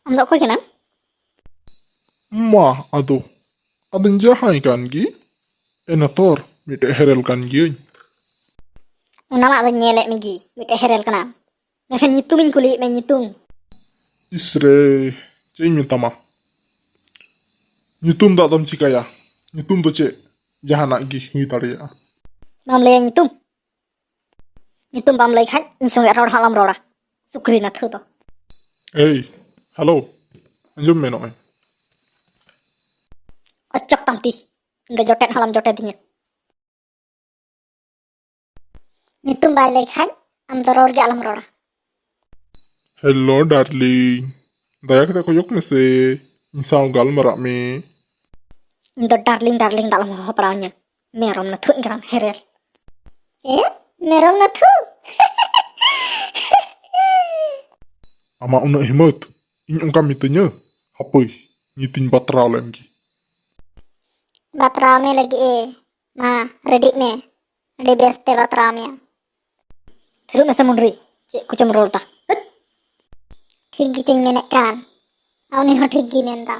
Am do koy kanam? Ma adon jahay kan gi? Enator mite herel kan gi. Una ma do nyelek mi gi, mite herel kanam. Mekan nyitumin kuli me nyitung. Isre, ceng mitama. Nyutum dak dam cikaya. Nyutum to cek jahanak gi hui tariya. Bam lay nyitung. Nyitung bam lay khat, insong ror halam rora. Sukri na thu to. Hey, halo. Anjum me noy. Ocok tamti. Nga jotet halam jotet dinya. Nyitung bay lay khat, am do ror ge alam rora. Hello darling. Daya kita koyok mese. Insau gal marak me. Indo darling dalam ho paranya. Merom na thu ingran herel. Merom na thu. Ama una himat. Inyong ongkam mitenya. Hapoi. Ngitin batra lagi. Batra me lagi Ma, ready me. Ready beste batra me. Terus masa mundri. Cik kucam rol ta. Thigi cing menek kan. Awni ho thigi menda.